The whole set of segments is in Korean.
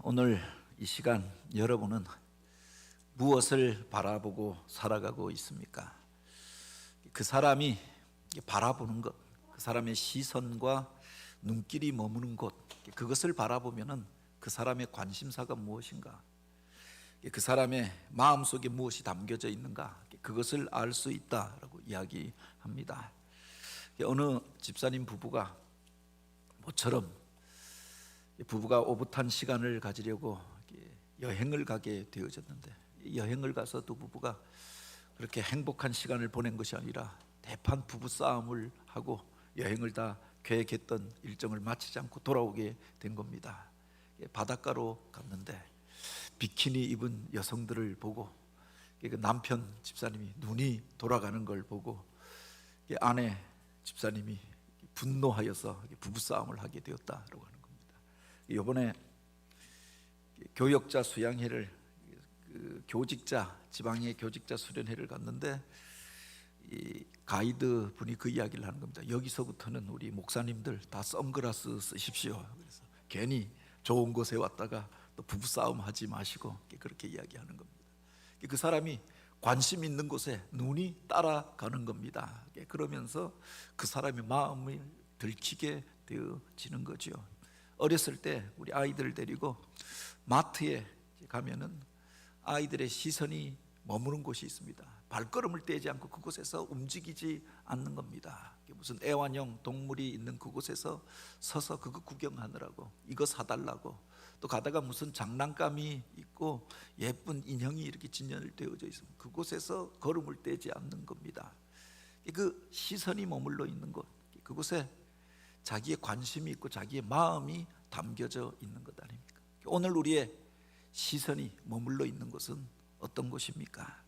오늘 이 시간 여러분은 무엇을 바라보고 살아가고 있습니까? 그 사람이 바라보는 것, 그 사람의 시선과 눈길이 머무는 곳, 그것을 바라보면은 그 사람의 관심사가 무엇인가, 그 사람의 마음속에 무엇이 담겨져 있는가, 그것을 알 수 있다라고 이야기합니다. 어느 집사님 부부가 모처럼 부부가 오붓한 시간을 가지려고 여행을 가게 되어졌는데, 여행을 가서 두 부부가 그렇게 행복한 시간을 보낸 것이 아니라 대판 부부싸움을 하고 여행을 다 계획했던 일정을 마치지 않고 돌아오게 된 겁니다. 바닷가로 갔는데 비키니 입은 여성들을 보고 그 남편 집사님이 눈이 돌아가는 걸 보고 아내 집사님이 분노하여서 부부싸움을 하게 되었다라고 하는 겁니다. 이번에 교역자 수양회를, 교직자, 지방의 교직자 수련회를 갔는데 이 가이드 분이 그 이야기를 하는 겁니다. 여기서부터는 우리 목사님들 다 선글라스 쓰십시오. 그래서 괜히 좋은 곳에 왔다가 또 부부싸움 하지 마시고 그렇게 이야기하는 겁니다. 그 사람이 관심 있는 곳에 눈이 따라가는 겁니다. 그러면서 그 사람의 마음을 들키게 되어지는 거죠. 어렸을 때 우리 아이들을 데리고 마트에 가면은 아이들의 시선이 머무는 곳이 있습니다. 발걸음을 떼지 않고 그곳에서 움직이지 않는 겁니다. 무슨 애완용 동물이 있는 그곳에서 서서 그거 구경하느라고, 이거 사달라고, 또 가다가 무슨 장난감이 있고 예쁜 인형이 이렇게 진열되어져 있으면 그곳에서 걸음을 떼지 않는 겁니다. 그 시선이 머물러 있는 곳, 그곳에 자기의 관심이 있고 자기의 마음이 담겨져 있는 것 아닙니까? 오늘 우리의 시선이 머물러 있는 곳은 어떤 곳입니까?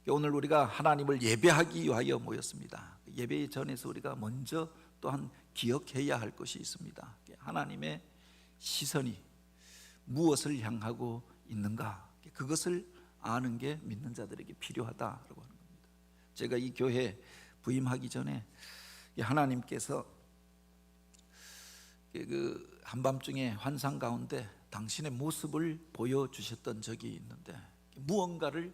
오늘 우리가 하나님을 예배하기 위하여 모였습니다. 예배 전에서 우리가 먼저 또한 기억해야 할 것이 있습니다. 하나님의 시선이 무엇을 향하고 있는가, 그것을 아는 게 믿는 자들에게 필요하다라고 하는 겁니다. 제가 이 교회 부임하기 전에 하나님께서 그 한밤중에 환상 가운데 당신의 모습을 보여주셨던 적이 있는데, 무언가를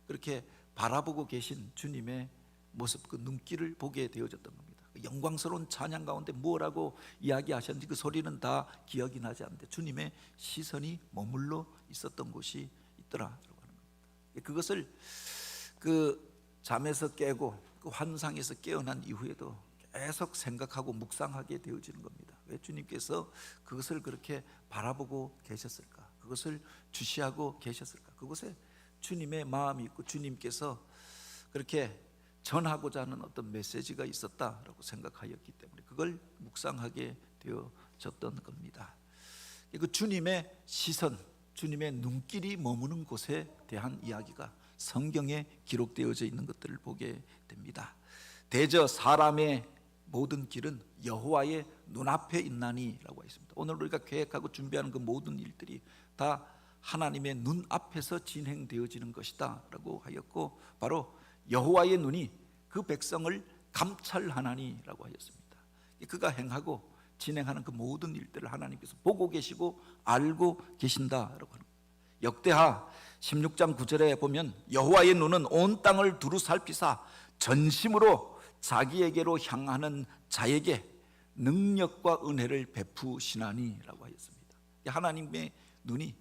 그렇게 바라보고 계신 주님의 모습, 그 눈길을 보게 되어졌던 겁니다. 영광스러운 찬양 가운데 무엇라고 이야기하셨는지 그 소리는 다 기억이 나지 않는데 주님의 시선이 머물러 있었던 곳이 있더라라고 하는 겁니다. 그것을 그 잠에서 깨고 그 환상에서 깨어난 이후에도 계속 생각하고 묵상하게 되어지는 겁니다. 왜 주님께서 그것을 그렇게 바라보고 계셨을까? 그것을 주시하고 계셨을까? 그곳에 주님의 마음이 있고 주님께서 그렇게 전하고자 하는 어떤 메시지가 있었다라고 생각하였기 때문에 그걸 묵상하게 되어졌던 겁니다. 그 주님의 시선, 주님의 눈길이 머무는 곳에 대한 이야기가 성경에 기록되어져 있는 것들을 보게 됩니다. 대저 사람의 모든 길은 여호와의 눈앞에 있나니라고 했습니다. 오늘 우리가 계획하고 준비하는 그 모든 일들이 다 하나님의 눈앞에서 진행되어지는 것이다 라고 하였고, 바로 여호와의 눈이 그 백성을 감찰하나니라고 하였습니다. 그가 행하고 진행하는 그 모든 일들을 하나님께서 보고 계시고 알고 계신다라고 하는 겁니다. 역대하 16장 9절에 보면 여호와의 눈은 온 땅을 두루 살피사 전심으로 자기에게로 향하는 자에게 능력과 은혜를 베푸시나니라고 하였습니다. 하나님의 눈이,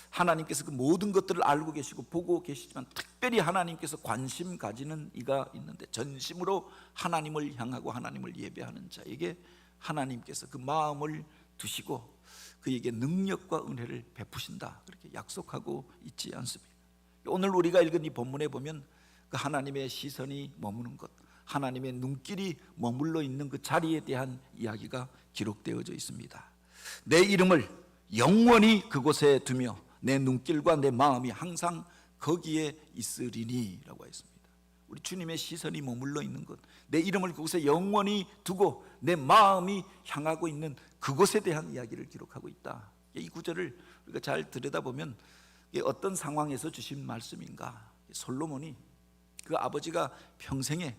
하나님께서 그 모든 것들을 알고 계시고 보고 계시지만 특별히 하나님께서 관심 가지는 이가 있는데, 전심으로 하나님을 향하고 하나님을 예배하는 자에게 하나님께서 그 마음을 두시고 그에게 능력과 은혜를 베푸신다, 그렇게 약속하고 있지 않습니까? 오늘 우리가 읽은 이 본문에 보면 그 하나님의 시선이 머무는 것, 하나님의 눈길이 머물러 있는 그 자리에 대한 이야기가 기록되어져 있습니다. 내 이름을 영원히 그곳에 두며 내 눈길과 내 마음이 항상 거기에 있으리니 라고 했습니다. 우리 주님의 시선이 머물러 있는 것, 내 이름을 그곳에 영원히 두고 내 마음이 향하고 있는 그곳에 대한 이야기를 기록하고 있다. 이 구절을 우리가 잘 들여다보면 어떤 상황에서 주신 말씀인가? 솔로몬이 그 아버지가 평생에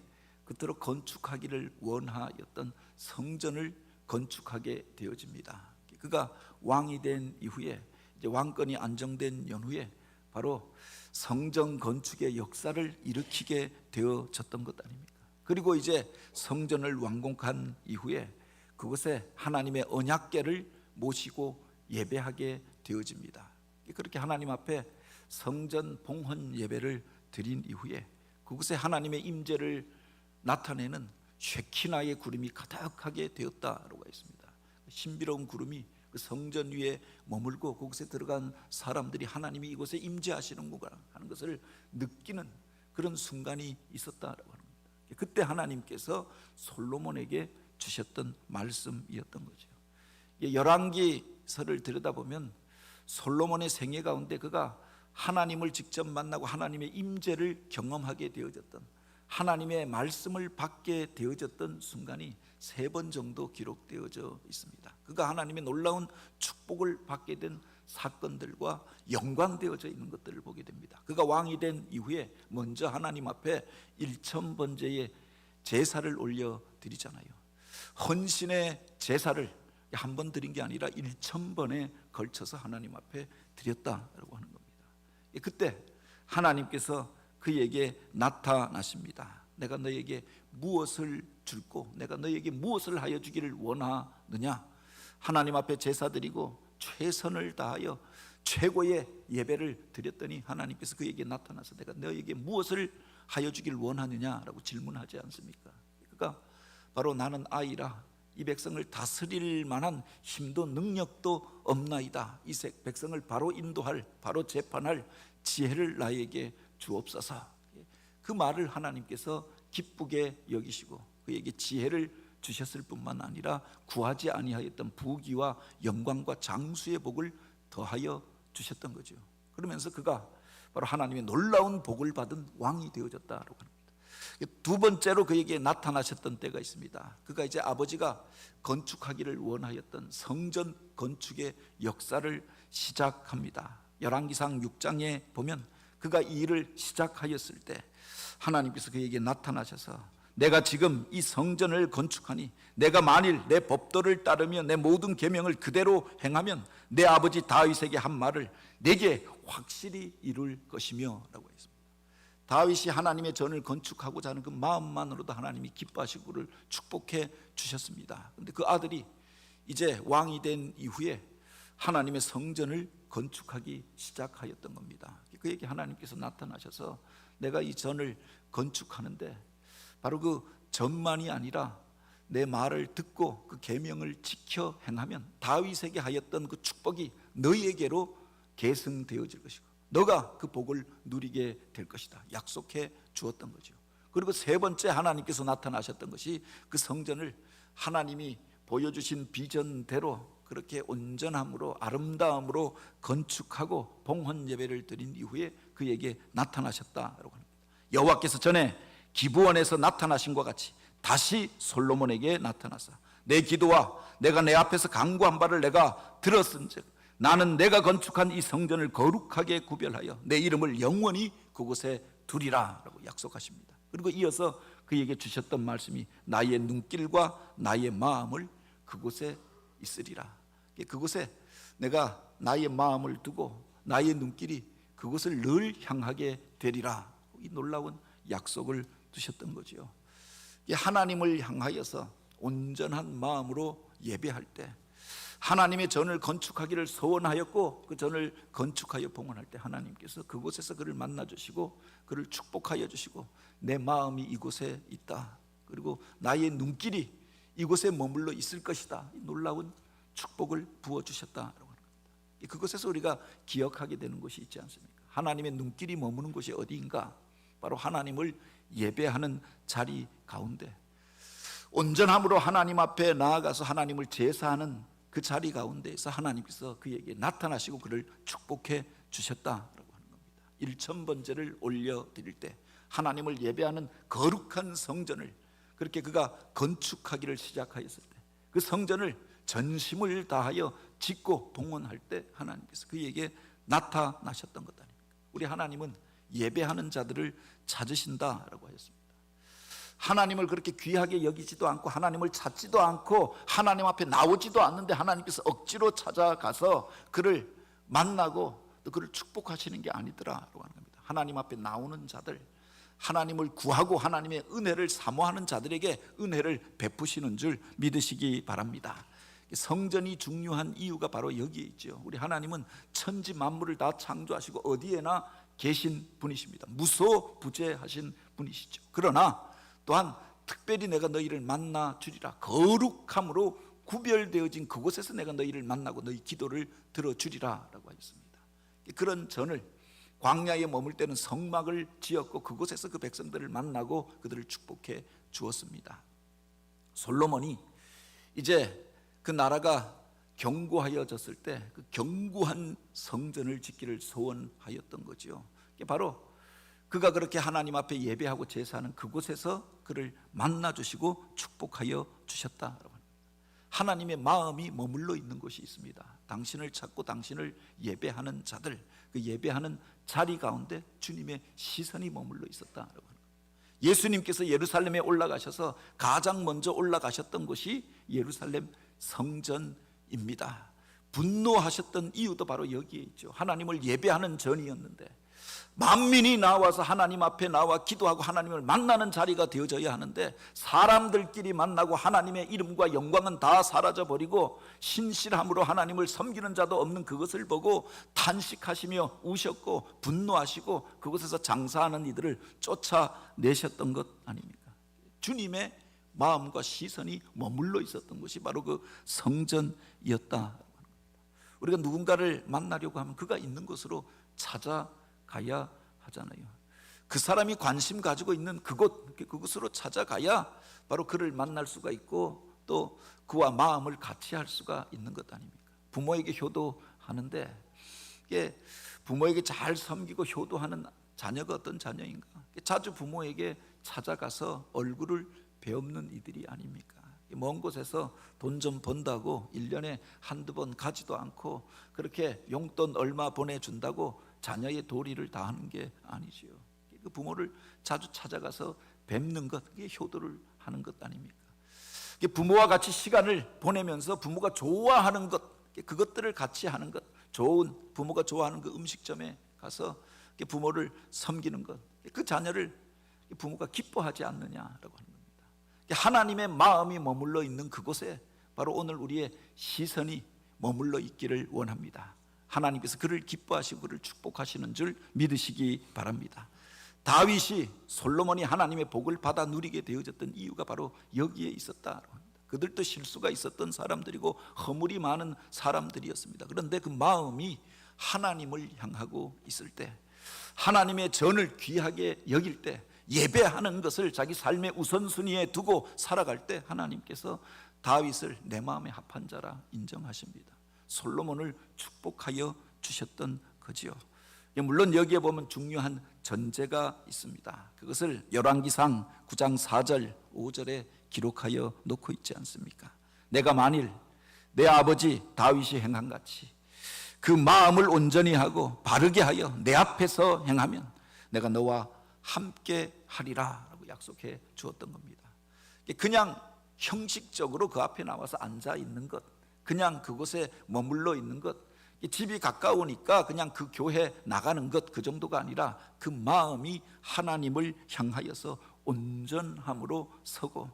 그토록 건축하기를 원하였던 성전을 건축하게 되어집니다. 그가 왕이 된 이후에 이제 왕권이 안정된 연후에 바로 성전 건축의 역사를 일으키게 되어졌던 것 아닙니까? 그리고 이제 성전을 완공한 이후에 그곳에 하나님의 언약궤를 모시고 예배하게 되어집니다. 그렇게 하나님 앞에 성전 봉헌 예배를 드린 이후에 그곳에 하나님의 임재를 나타내는 쉐키나의 구름이 가득하게 되었다라고 했습니다. 신비로운 구름이 그 성전 위에 머물고 그곳에 들어간 사람들이 하나님이 이곳에 임재하시는구나 하는 것을 느끼는 그런 순간이 있었다라고 합니다. 그때 하나님께서 솔로몬에게 주셨던 말씀이었던 거죠. 열왕기서를 들여다보면 솔로몬의 생애 가운데 그가 하나님을 직접 만나고 하나님의 임재를 경험하게 되어졌던, 하나님의 말씀을 받게 되어졌던 순간이 3번 정도 기록되어져 있습니다. 그가 하나님의 놀라운 축복을 받게 된 사건들과 연관되어져 있는 것들을 보게 됩니다. 그가 왕이 된 이후에 먼저 하나님 앞에 1000번째의 제사를 올려드리잖아요. 헌신의 제사를 한 번 드린 게 아니라 1000번에 걸쳐서 하나님 앞에 드렸다라고 하는 겁니다. 그때 하나님께서 그에게 나타나십니다. 내가 너에게 무엇을 줄고 내가 너에게 무엇을 하여 주기를 원하느냐. 하나님 앞에 제사 드리고 최선을 다하여 최고의 예배를 드렸더니 하나님께서 그에게 나타나서 내가 너에게 무엇을 하여 주기를 원하느냐라고 질문하지 않습니까? 그러니까 바로 나는 아이라 이 백성을 다스릴 만한 힘도 능력도 없나이다. 이 백성을 바로 인도할, 바로 재판할 지혜를 나에게 주옵소서. 그 말을 하나님께서 기쁘게 여기시고 그에게 지혜를 주셨을 뿐만 아니라 구하지 아니하였던 부귀와 영광과 장수의 복을 더하여 주셨던 거죠. 그러면서 그가 바로 하나님의 놀라운 복을 받은 왕이 되어졌다라고 합니다. 두 번째로 그에게 나타나셨던 때가 있습니다. 그가 이제 아버지가 건축하기를 원하였던 성전 건축의 역사를 시작합니다. 열왕기상 6장에 보면 그가 이 일을 시작하였을 때 하나님께서 그에게 나타나셔서 내가 지금 이 성전을 건축하니 내가 만일 내 법도를 따르며 내 모든 계명을 그대로 행하면 내 아버지 다윗에게 한 말을 내게 확실히 이룰 것이며 라고 했습니다. 다윗이 하나님의 전을 건축하고자 하는 그 마음만으로도 하나님이 기뻐하시고를 축복해 주셨습니다. 그런데 그 아들이 이제 왕이 된 이후에 하나님의 성전을 건축하기 시작하였던 겁니다. 그에게 하나님께서 나타나셔서 내가 이 전을 건축하는데 바로 그 전만이 아니라 내 말을 듣고 그 계명을 지켜 행하면 다윗에게 하였던 그 축복이 너희에게로 계승되어질 것이고 너가 그 복을 누리게 될 것이다 약속해 주었던 거죠. 그리고 세 번째 하나님께서 나타나셨던 것이 그 성전을 하나님이 보여주신 비전대로 그렇게 온전함으로 아름다움으로 건축하고 봉헌 예배를 드린 이후에 그에게 나타나셨다라고 합니다. 여호와께서 전에 기브온에서 나타나신 것 같이 다시 솔로몬에게 나타나사 내 기도와 내가 내 앞에서 간구한 바를 내가 들었은즉 나는 내가 건축한 이 성전을 거룩하게 구별하여 내 이름을 영원히 그곳에 두리라 라고 약속하십니다. 그리고 이어서 그에게 주셨던 말씀이 나의 눈길과 나의 마음을 그곳에 있으리라. 그곳에 내가 나의 마음을 두고 나의 눈길이 그곳을 늘 향하게 되리라. 이 놀라운 약속을 두셨던 거죠. 하나님을 향하여서 온전한 마음으로 예배할 때 하나님의 전을 건축하기를 소원하였고 그 전을 건축하여 봉헌할 때 하나님께서 그곳에서 그를 만나 주시고 그를 축복하여 주시고 내 마음이 이곳에 있다. 그리고 나의 눈길이 이곳에 머물러 있을 것이다. 이 놀라운 축복을 부어주셨다라고 합니다. 그것에서 우리가 기억하게 되는 것이 있지 않습니까? 하나님의 눈길이 머무는 곳이 어디인가? 바로 하나님을 예배하는 자리 가운데 온전함으로 하나님 앞에 나아가서 하나님을 제사하는 그 자리 가운데에서 하나님께서 그에게 나타나시고 그를 축복해 주셨다라고 하는 겁니다. 1000번째를 올려드릴 때 하나님을 예배하는 거룩한 성전을 그렇게 그가 건축하기를 시작하였을 때 그 성전을 전심을 다하여 짓고 봉헌할 때 하나님께서 그에게 나타나셨던 것 아닙니까? 우리 하나님은 예배하는 자들을 찾으신다라고 하였습니다. 하나님을 그렇게 귀하게 여기지도 않고 하나님을 찾지도 않고 하나님 앞에 나오지도 않는데 하나님께서 억지로 찾아가서 그를 만나고 또 그를 축복하시는 게 아니더라라고 하는 겁니다. 하나님 앞에 나오는 자들, 하나님을 구하고 하나님의 은혜를 사모하는 자들에게 은혜를 베푸시는 줄 믿으시기 바랍니다. 성전이 중요한 이유가 바로 여기에 있죠. 우리 하나님은 천지 만물을 다 창조하시고 어디에나 계신 분이십니다. 무소부재하신 분이시죠. 그러나 또한 특별히 내가 너희를 만나 주리라, 거룩함으로 구별되어진 그곳에서 내가 너희를 만나고 너희 기도를 들어주리라 라고 하였습니다. 그런 전을 광야에 머물 때는 성막을 지었고 그곳에서 그 백성들을 만나고 그들을 축복해 주었습니다. 솔로몬이 이제 그 나라가 견고하여졌을 때 그 견고한 성전을 짓기를 소원하였던 거죠. 바로 그가 그렇게 하나님 앞에 예배하고 제사하는 그곳에서 그를 만나주시고 축복하여 주셨다라고 합니다. 하나님의 마음이 머물러 있는 곳이 있습니다. 당신을 찾고 당신을 예배하는 자들, 그 예배하는 자리 가운데 주님의 시선이 머물러 있었다라고 합니다. 예수님께서 예루살렘에 올라가셔서 가장 먼저 올라가셨던 곳이 예루살렘 성전입니다. 분노하셨던 이유도 바로 여기에 있죠. 하나님을 예배하는 전이었는데 만민이 나와서 하나님 앞에 나와 기도하고 하나님을 만나는 자리가 되어져야 하는데 사람들끼리 만나고 하나님의 이름과 영광은 다 사라져버리고 신실함으로 하나님을 섬기는 자도 없는 그것을 보고 탄식하시며 우셨고 분노하시고 그곳에서 장사하는 이들을 쫓아내셨던 것 아닙니까? 주님의 마음과 시선이 머물러 있었던 것이 바로 그 성전이었다. 우리가 누군가를 만나려고 하면 그가 있는 곳으로 찾아가야 하잖아요. 그 사람이 관심 가지고 있는 그곳으로 찾아가야 바로 그를 만날 수가 있고 또 그와 마음을 같이 할 수가 있는 것 아닙니까? 부모에게 효도하는데 이게 부모에게 잘 섬기고 효도하는 자녀가 어떤 자녀인가? 자주 부모에게 찾아가서 얼굴을 배없는 이들이 아닙니까? 먼 곳에서 돈 좀 번다고 1년에 한두 번 가지도 않고 그렇게 용돈 얼마 보내준다고 자녀의 도리를 다하는 게 아니지요. 그 부모를 자주 찾아가서 뵙는 것, 그게 효도를 하는 것 아닙니까? 부모와 같이 시간을 보내면서 부모가 좋아하는 것, 그것들을 같이 하는 것, 좋은 부모가 좋아하는 그 음식점에 가서 부모를 섬기는 것, 그 자녀를 부모가 기뻐하지 않느냐라고 하는 겁니다. 하나님의 마음이 머물러 있는 그곳에 바로 오늘 우리의 시선이 머물러 있기를 원합니다. 하나님께서 그를 기뻐하시고 그를 축복하시는 줄 믿으시기 바랍니다. 다윗이 솔로몬이 하나님의 복을 받아 누리게 되어졌던 이유가 바로 여기에 있었다고 합니다. 그들도 실수가 있었던 사람들이고 허물이 많은 사람들이었습니다. 그런데 그 마음이 하나님을 향하고 있을 때, 하나님의 전을 귀하게 여길 때, 예배하는 것을 자기 삶의 우선순위에 두고 살아갈 때 하나님께서 다윗을 내 마음에 합한 자라 인정하십니다. 솔로몬을 축복하여 주셨던 거지요. 물론 여기에 보면 중요한 전제가 있습니다. 그것을 열왕기상 9장 4절 5절에 기록하여 놓고 있지 않습니까? 내가 만일 내 아버지 다윗이 행한 같이 그 마음을 온전히 하고 바르게 하여 내 앞에서 행하면 내가 너와 함께 하리라 라고 약속해 주었던 겁니다. 그냥 형식적으로 그 앞에 나와서 앉아 있는 것, 그냥 그곳에 머물러 있는 것, 집이 가까우니까 그냥 그 교회 나가는 것, 그 정도가 아니라 그 마음이 하나님을 향하여서 온전함으로 서고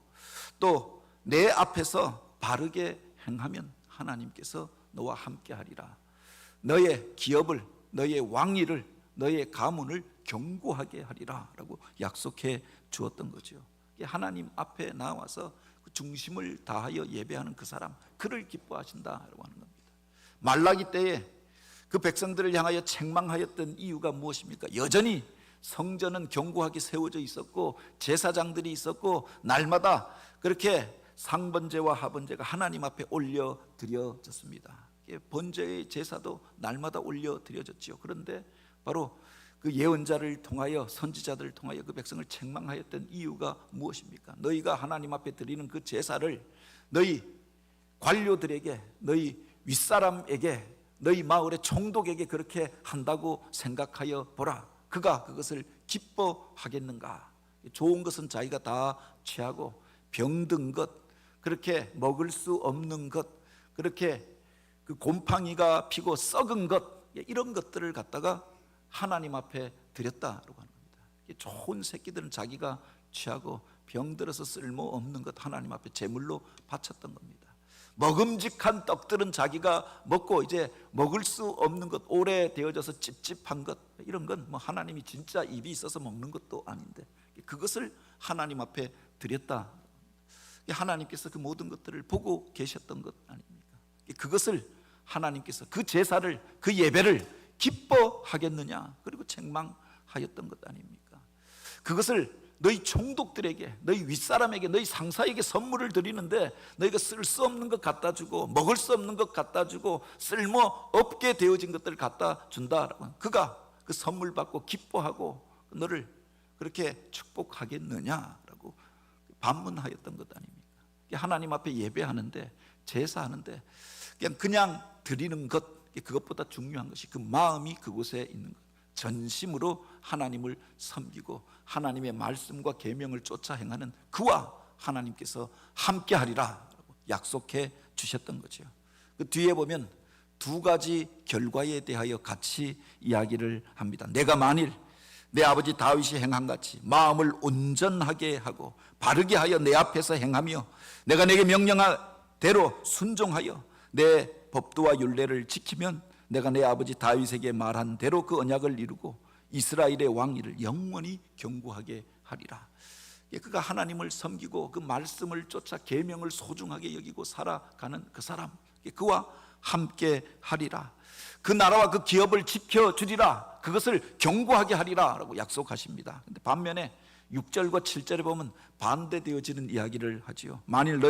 또 내 앞에서 바르게 행하면 하나님께서 너와 함께 하리라. 너의 기업을, 너의 왕위를, 너의 가문을 견고하게 하리라 라고 약속해 주었던 거죠. 하나님 앞에 나와서 그 중심을 다하여 예배하는 그 사람, 그를 기뻐하신다라고 하는 겁니다. 말라기 때에 그 백성들을 향하여 책망하였던 이유가 무엇입니까? 여전히 성전은 견고하게 세워져 있었고 제사장들이 있었고 날마다 그렇게 상번제와 하번제가 하나님 앞에 올려드려졌습니다. 번제의 제사도 날마다 올려드려졌지요. 그런데 바로 그 예언자를 통하여 선지자들을 통하여 그 백성을 책망하였던 이유가 무엇입니까? 너희가 하나님 앞에 드리는 그 제사를 너희 관료들에게, 너희 윗사람에게, 너희 마을의 총독에게 그렇게 한다고 생각하여 보라. 그가 그것을 기뻐하겠는가? 좋은 것은 자기가 다 취하고 병든 것, 그렇게 먹을 수 없는 것, 그렇게 그 곰팡이가 피고 썩은 것, 이런 것들을 갖다가 하나님 앞에 드렸다라고 하는 겁니다. 좋은 새끼들은 자기가 취하고 병들어서 쓸모없는 것 하나님 앞에 제물로 바쳤던 겁니다. 먹음직한 떡들은 자기가 먹고 이제 먹을 수 없는 것, 오래되어져서 찝찝한 것, 이런 건 뭐 하나님이 진짜 입이 있어서 먹는 것도 아닌데 그것을 하나님 앞에 드렸다. 하나님께서 그 모든 것들을 보고 계셨던 것 아닙니까? 그것을 하나님께서 그 제사를, 그 예배를 기뻐하겠느냐, 그리고 책망하였던 것 아닙니까? 그것을 너희 총독들에게, 너희 윗사람에게, 너희 상사에게 선물을 드리는데 너희가 쓸 수 없는 것 갖다 주고 먹을 수 없는 것 갖다 주고 쓸모없게 되어진 것들을 갖다 준다라고, 그가 그 선물 받고 기뻐하고 너를 그렇게 축복하겠느냐라고 반문하였던 것 아닙니까? 하나님 앞에 예배하는데, 제사하는데 그냥 드리는 것, 그것보다 중요한 것이 그 마음이 그곳에 있는 것, 전심으로 하나님을 섬기고 하나님의 말씀과 계명을 쫓아 행하는 그와 하나님께서 함께하리라 약속해 주셨던 거죠. 그 뒤에 보면 두 가지 결과에 대하여 같이 이야기를 합니다. 내가 만일 내 아버지 다윗이 행한 같이 마음을 온전하게 하고 바르게 하여 내 앞에서 행하며 내가 내게 명령한 대로 순종하여 내 법도와 율례를 지키면 내가 내 아버지 다윗에게 말한 대로 그 언약을 이루고 이스라엘의 왕위를 영원히 견고하게 하리라. 그가 하나님을 섬기고 그 말씀을 쫓아 계명을 소중하게 여기고 살아가는 그 사람, 그와 함께 하리라. 그 나라와 그 기업을 지켜주리라. 그것을 견고하게 하리라 라고 약속하십니다. 근데 반면에 6절과 7절에 보면 반대되어지는 이야기를 하지요. 만일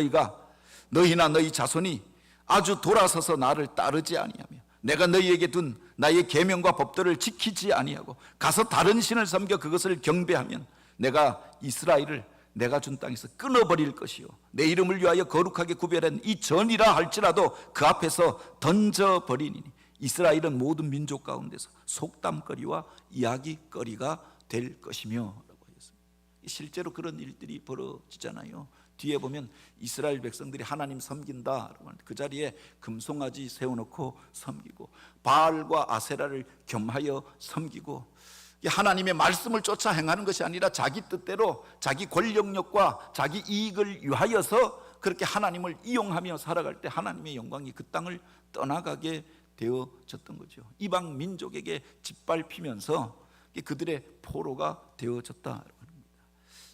너희나 너희 자손이 아주 돌아서서 나를 따르지 아니하며 내가 너희에게 둔 나의 계명과 법도를 지키지 아니하고 가서 다른 신을 섬겨 그것을 경배하면 내가 이스라엘을 내가 준 땅에서 끊어버릴 것이요 내 이름을 위하여 거룩하게 구별한 이 전이라 할지라도 그 앞에서 던져버리니 이스라엘은 모든 민족 가운데서 속담거리와 이야기거리가 될 것이며 라고 하셨습니다. 실제로 그런 일들이 벌어지잖아요. 뒤에 보면 이스라엘 백성들이 하나님 섬긴다, 그 자리에 금송아지 세워놓고 섬기고 바알과 아세라를 겸하여 섬기고 하나님의 말씀을 쫓아 행하는 것이 아니라 자기 뜻대로 자기 권력력과 자기 이익을 위하여서 그렇게 하나님을 이용하며 살아갈 때 하나님의 영광이 그 땅을 떠나가게 되어졌던 거죠. 이방 민족에게 짓밟히면서 그들의 포로가 되어졌다는 겁니다.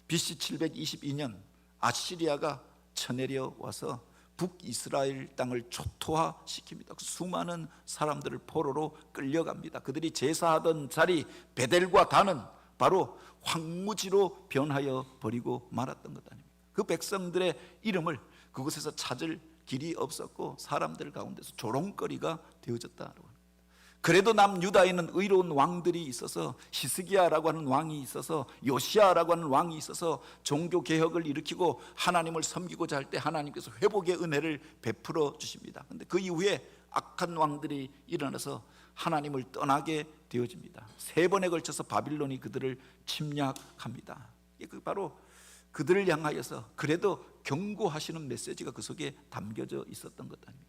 BC 722년 아시리아가 쳐내려 와서 북이스라엘 땅을 초토화시킵니다. 수많은 사람들을 포로로 끌려갑니다. 그들이 제사하던 자리 베델과 단은 바로 황무지로 변하여 버리고 말았던 것 아닙니까? 그 백성들의 이름을 그곳에서 찾을 길이 없었고 사람들 가운데서 조롱거리가 되어졌다고 합니다. 그래도 남유다에는 의로운 왕들이 있어서 히스기야라고 하는 왕이 있어서 요시야라고 하는 왕이 있어서 종교 개혁을 일으키고 하나님을 섬기고자 할 때 하나님께서 회복의 은혜를 베풀어 주십니다. 그런데 그 이후에 악한 왕들이 일어나서 하나님을 떠나게 되어집니다. 3번에 걸쳐서 바빌론이 그들을 침략합니다. 그 바로 그들을 향하여서 그래도 경고하시는 메시지가 그 속에 담겨져 있었던 것 아닙니까?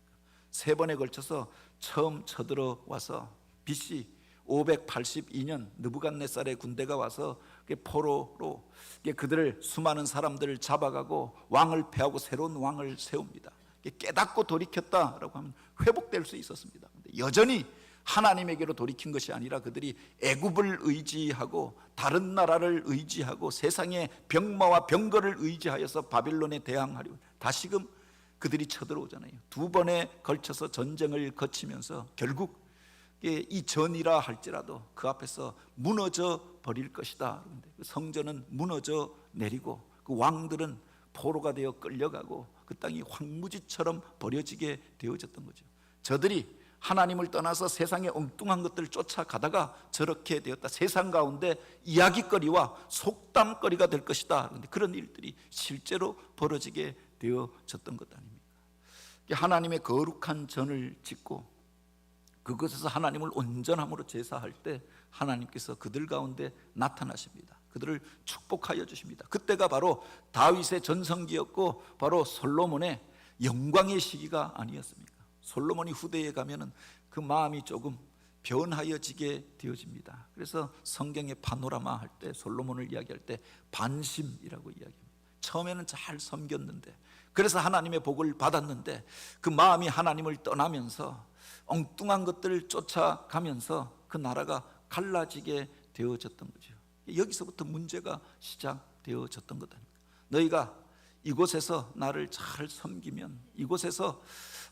3번에 걸쳐서 처음 쳐들어와서 BC 582년 느부갓네살의 군대가 와서 포로로 그들을 수많은 사람들을 잡아가고 왕을 패하고 새로운 왕을 세웁니다. 깨닫고 돌이켰다라고 하면 회복될 수 있었습니다. 여전히 하나님에게로 돌이킨 것이 아니라 그들이 애굽을 의지하고 다른 나라를 의지하고 세상의 병마와 병거를 의지하여서 바빌론에 대항하려 다시금 그들이 쳐들어오잖아요. 2번에 걸쳐서 전쟁을 거치면서 결국 이 전이라 할지라도 그 앞에서 무너져 버릴 것이다. 성전은 무너져 내리고 그 왕들은 포로가 되어 끌려가고 그 땅이 황무지처럼 버려지게 되어졌던 거죠. 저들이 하나님을 떠나서 세상의 엉뚱한 것들을 쫓아가다가 저렇게 되었다. 세상 가운데 이야기거리와 속담거리가 될 것이다. 그런 일들이 실제로 벌어지게 되어졌던 것 아닙니까? 하나님의 거룩한 전을 짓고 그것에서 하나님을 온전함으로 제사할 때 하나님께서 그들 가운데 나타나십니다. 그들을 축복하여 주십니다. 그때가 바로 다윗의 전성기였고 바로 솔로몬의 영광의 시기가 아니었습니까? 솔로몬이 후대에 가면은 그 마음이 조금 변하여지게 되어집니다. 그래서 성경의 파노라마 할 때, 솔로몬을 이야기할 때 반심이라고 이야기합니다. 처음에는 잘 섬겼는데, 그래서 하나님의 복을 받았는데 그 마음이 하나님을 떠나면서 엉뚱한 것들을 쫓아가면서 그 나라가 갈라지게 되어졌던 거죠. 여기서부터 문제가 시작되어졌던 것 아닙니까? 너희가 이곳에서 나를 잘 섬기면, 이곳에서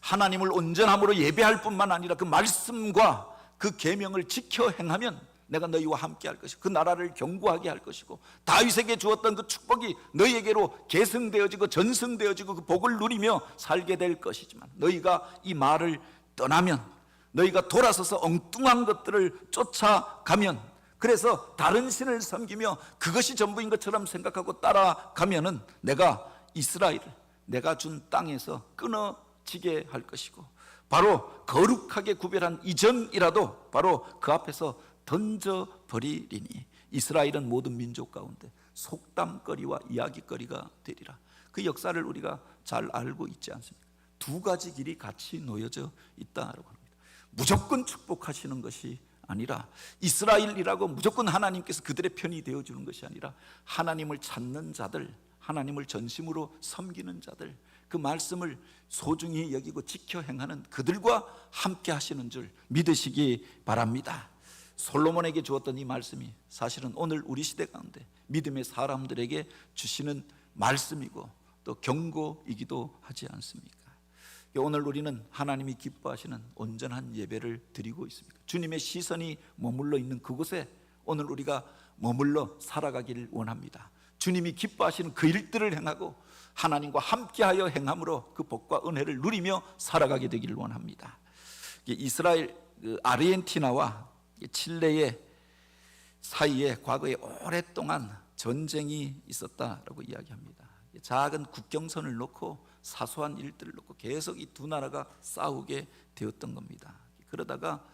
하나님을 온전함으로 예배할 뿐만 아니라 그 말씀과 그 계명을 지켜 행하면 내가 너희와 함께 할 것이고 그 나라를 견고하게 할 것이고 다윗에게 주었던 그 축복이 너희에게로 계승되어지고 전승되어지고 그 복을 누리며 살게 될 것이지만, 너희가 이 말을 떠나면, 너희가 돌아서서 엉뚱한 것들을 쫓아가면, 그래서 다른 신을 섬기며 그것이 전부인 것처럼 생각하고 따라가면은 내가 이스라엘을 내가 준 땅에서 끊어지게 할 것이고, 바로 거룩하게 구별한 이전이라도 바로 그 앞에서 던져버리리니 이스라엘은 모든 민족 가운데 속담거리와 이야기거리가 되리라. 그 역사를 우리가 잘 알고 있지 않습니까? 두 가지 길이 같이 놓여져 있다라고 합니다. 무조건 축복하시는 것이 아니라, 이스라엘이라고 무조건 하나님께서 그들의 편이 되어주는 것이 아니라, 하나님을 찾는 자들, 하나님을 전심으로 섬기는 자들, 그 말씀을 소중히 여기고 지켜 행하는 그들과 함께 하시는 줄 믿으시기 바랍니다. 솔로몬에게 주었던 이 말씀이 사실은 오늘 우리 시대 가운데 믿음의 사람들에게 주시는 말씀이고 또 경고이기도 하지 않습니까? 오늘 우리는 하나님이 기뻐하시는 온전한 예배를 드리고 있습니다. 주님의 시선이 머물러 있는 그곳에 오늘 우리가 머물러 살아가기를 원합니다. 주님이 기뻐하시는 그 일들을 행하고 하나님과 함께하여 행함으로 그 복과 은혜를 누리며 살아가게 되기를 원합니다. 이스라엘, 아르헨티나와 칠레의 사이에 과거에 오랫동안 전쟁이 있었다라고 이야기합니다. 작은 국경선을 놓고 사소한 일들을 놓고 계속 이 두 나라가 싸우게 되었던 겁니다. 그러다가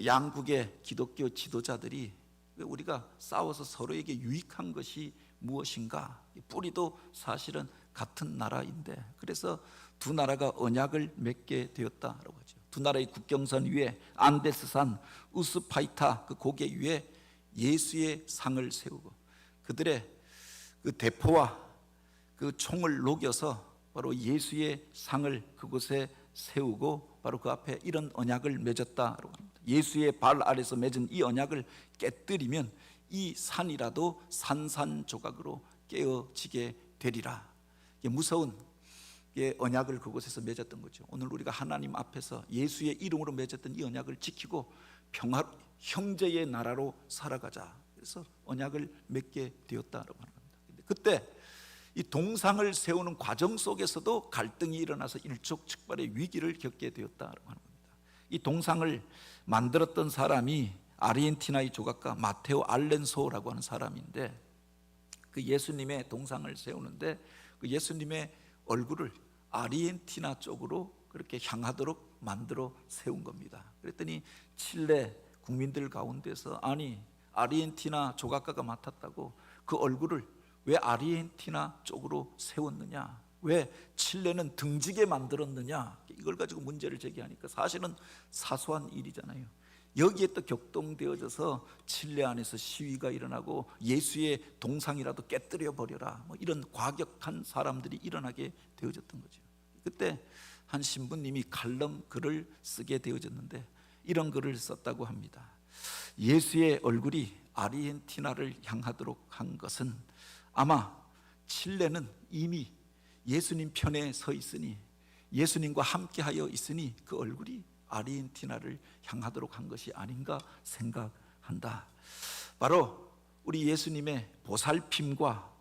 양국의 기독교 지도자들이 우리가 싸워서 서로에게 유익한 것이 무엇인가, 뿌리도 사실은 같은 나라인데, 그래서 두 나라가 언약을 맺게 되었다라고 하죠. 두 나라의 국경선 위에 안데스산 우스파이타 그 고개 위에 예수의 상을 세우고 그들의 그 대포와 그 총을 녹여서 바로 예수의 상을 그곳에 세우고 바로 그 앞에 이런 언약을 맺었다라고 합니다. 예수의 발 아래서 맺은 이 언약을 깨뜨리면 이 산이라도 산산조각으로 깨어지게 되리라. 이게 무서운 언약을 그곳에서 맺었던 거죠. 오늘 우리가 하나님 앞에서 예수의 이름으로 맺었던 이 언약을 지키고 평화 형제의 나라로 살아가자. 그래서 언약을 맺게 되었다라고 하는 겁니다. 근데 그때 이 동상을 세우는 과정 속에서도 갈등이 일어나서 일촉즉발의 위기를 겪게 되었다라고 하는 겁니다. 이 동상을 만들었던 사람이 아르헨티나의 조각가 마테오 알렌소라고 하는 사람인데, 그 예수님의 동상을 세우는데 그 예수님의 얼굴을 아르헨티나 쪽으로 그렇게 향하도록 만들어 세운 겁니다. 그랬더니 칠레 국민들 가운데서, 아니 아르헨티나 조각가가 맡았다고 그 얼굴을 왜 아르헨티나 쪽으로 세웠느냐, 왜 칠레는 등지게 만들었느냐, 이걸 가지고 문제를 제기하니까 사실은 사소한 일이잖아요. 여기에 또 격동되어져서 칠레 안에서 시위가 일어나고 예수의 동상이라도 깨뜨려 버려라, 뭐 이런 과격한 사람들이 일어나게 되어졌던 거죠. 그때 한 신부님이 칼럼 글을 쓰게 되어졌는데 이런 글을 썼다고 합니다. 예수의 얼굴이 아르헨티나를 향하도록 한 것은 아마 칠레는 이미 예수님 편에 서 있으니, 예수님과 함께하여 있으니 그 얼굴이 아르헨티나를 향하도록 한 것이 아닌가 생각한다. 바로 우리 예수님의 보살핌과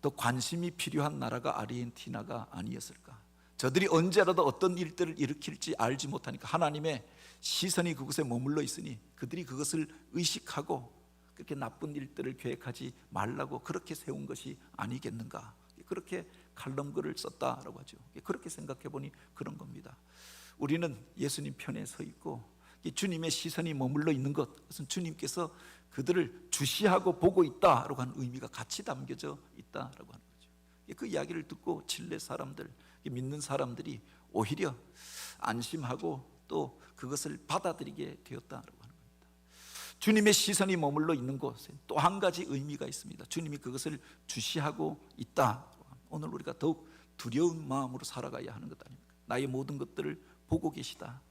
또 관심이 필요한 나라가 아르헨티나가 아니었을까. 저들이 언제라도 어떤 일들을 일으킬지 알지 못하니까 하나님의 시선이 그곳에 머물러 있으니 그들이 그것을 의식하고 그렇게 나쁜 일들을 계획하지 말라고 그렇게 세운 것이 아니겠는가. 그렇게 칼럼글을 썼다라고 하죠. 그렇게 생각해 보니 그런 겁니다. 우리는 예수님 편에 서 있고 주님의 시선이 머물러 있는 것, 그것은 주님께서 그들을 주시하고 보고 있다라고 하는 의미가 같이 담겨져 있다라고 하는 거죠. 그 이야기를 듣고 칠레 사람들, 믿는 사람들이 오히려 안심하고 또 그것을 받아들이게 되었다라고 하는 거예요. 주님의 시선이 머물러 있는 곳에 또 한 가지 의미가 있습니다. 주님이 그것을 주시하고 있다. 오늘 우리가 더욱 두려운 마음으로 살아가야 하는 것 아닙니까? 나의 모든 것들을 보고 계시다.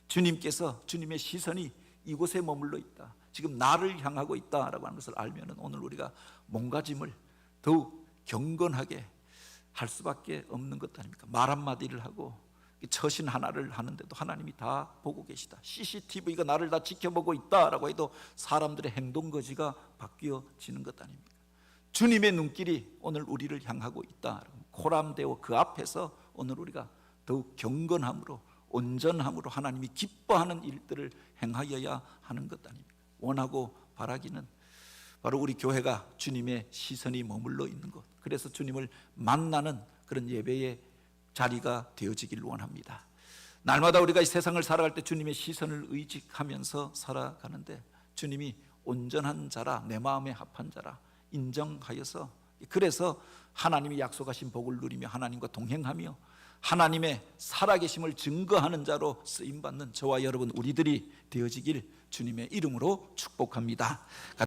주님께서, 주님의 시선이 이곳에 머물러 있다, 지금 나를 향하고 있다라고 하는 것을 알면 오늘 우리가 몸가짐을 더욱 경건하게 할 수밖에 없는 것 아닙니까? 말 한마디를 하고 처신 하나를 하는데도 하나님이 다 보고 계시다. CCTV가 나를 다 지켜보고 있다라고 해도 사람들의 행동거지가 바뀌어지는 것 아닙니까? 주님의 눈길이 오늘 우리를 향하고 있다. 코람되어 그 앞에서 오늘 우리가 더욱 경건함으로, 온전함으로 하나님이 기뻐하는 일들을 행하여야 하는 것 아닙니까? 원하고 바라기는 바로 우리 교회가 주님의 시선이 머물러 있는 곳, 그래서 주님을 만나는 그런 예배의 자리가 되어지길 원합니다. 날마다 우리가 이 세상을 살아갈 때 주님의 시선을 의식하면서 살아가는데, 주님이 온전한 자라, 내 마음에 합한 자라 인정하여서, 그래서 하나님이 약속하신 복을 누리며 하나님과 동행하며 하나님의 살아계심을 증거하는 자로 쓰임받는 저와 여러분 우리들이 되어지길 주님의 이름으로 축복합니다.